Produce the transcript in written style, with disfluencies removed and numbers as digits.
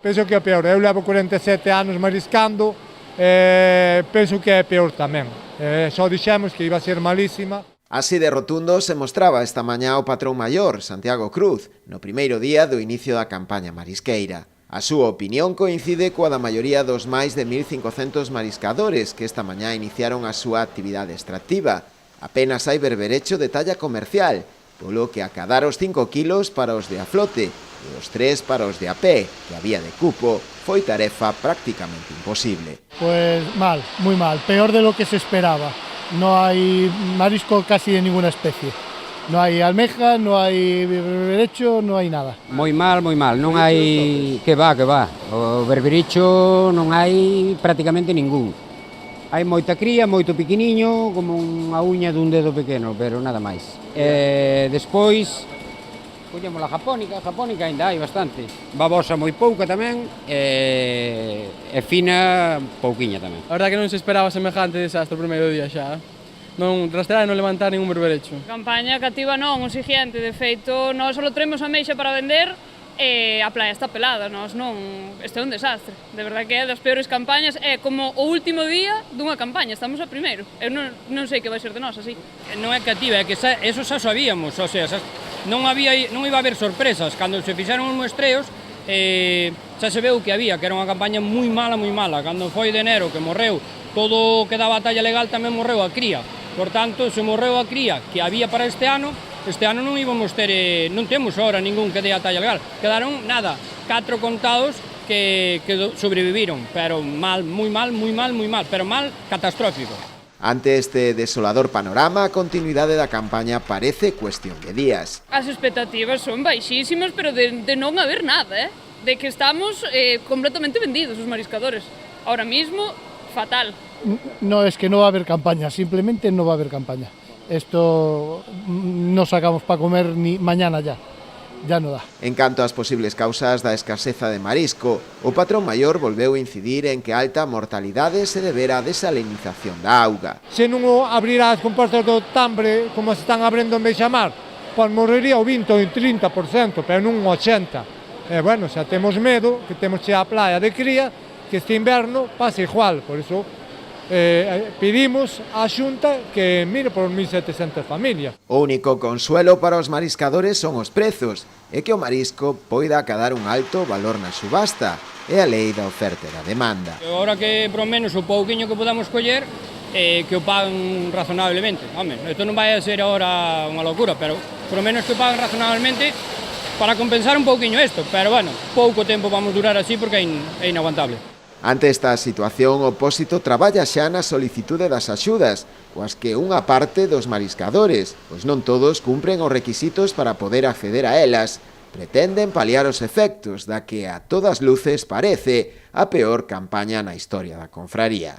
Penso que é peor, eu levo 47 anos mariscando, penso que é peor tamén. Só dixemos que iba a ser malísima. Así de rotundo se mostraba esta mañá o patrón maior, Santiago Cruz, no primeiro día do inicio da campaña marisqueira. A súa opinión coincide coa da maioría dos máis de 1.500 mariscadores que esta mañá iniciaron a súa actividade extractiva. Apenas hai berberecho de talla comercial, polo que acadar os 5 kilos para os de a flote e os 3 para os de a pé, que había de cupo, foi tarefa prácticamente imposible. Pues mal, muy mal, peor de lo que se esperaba. No hay marisco casi de ninguna especie. No hay almeja, no hay berbericho, no hay nada. Moi mal, non hai... Que va. O berbericho non hai prácticamente ningún. Hai moita cría, moito pequeniño, como unha uña dun dedo pequeno, pero nada máis. Despois, collemos a japónica ainda hai bastante. Babosa moi pouca tamén, e fina pouquiña tamén. A verdade que non se esperaba semejante desastre o primeiro día xa. Non rastrear e non levantar ningún berberecho. Campaña cativa non, o siguiente, de feito, nós só traemos a meixa para vender e a playa está pelada, nós non, este é un desastre, de verdade que é das peores campañas, é como o último día dunha campaña, estamos a primeiro, eu non sei que vai ser de nós así. Non é cativa, é que eso xa sabíamos, o sea, non iba a haber sorpresas, cando se fixeron os muestreos, xa se veu que había, que era unha campaña moi mala, cando foi de enero que morreu todo o que daba a talla legal tamén morreu a cría. Por tanto, se morreu a cría que había para este ano non íbamos ter, non temos ahora ningún que dé a talla legal. Quedaron, 4 contados que sobreviviron, pero mal, moi mal, pero mal catastrófico. Ante este desolador panorama, a continuidade da campaña parece cuestión de días. As expectativas son baixísimas, pero de non haber nada, de que estamos completamente vendidos os mariscadores. Ahora mismo, fatal. No, es que no va a haber campaña, simplemente no va a haber campaña. Esto no sacamos para comer ni mañana ya no dá. En canto ás posibles causas da escaseza de marisco, o patrón maior volveu incidir en que a alta mortalidade se debera á desalinización da auga. Se non abrirá as compostas do Tambre como se están abrindo en Beixamar, pois morrería o 20 ou 30%, pero non o 80%. E bueno, xa temos medo, que temos xa a playa de cría, que este inverno pase igual, por iso pedimos á Xunta que mire por 1.700 familias. O único consuelo para os mariscadores son os prezos, e que o marisco poida acadar un alto valor na subasta, e a lei da oferta e da demanda. Agora que, por lo menos, o pouquiño que podamos coller, que o paguen razonablemente. Home, isto non vai a ser agora unha locura, pero por lo menos que o paguen razonablemente para compensar un pouquiño isto, pero bueno, pouco tempo vamos durar así porque é inaguantable. Ante esta situación, o Pósito traballa xa na solicitude das axudas, coas que unha parte dos mariscadores, pois non todos cumpren os requisitos para poder acceder a elas, pretenden paliar os efectos da que a todas luces parece a peor campaña na historia da confraría.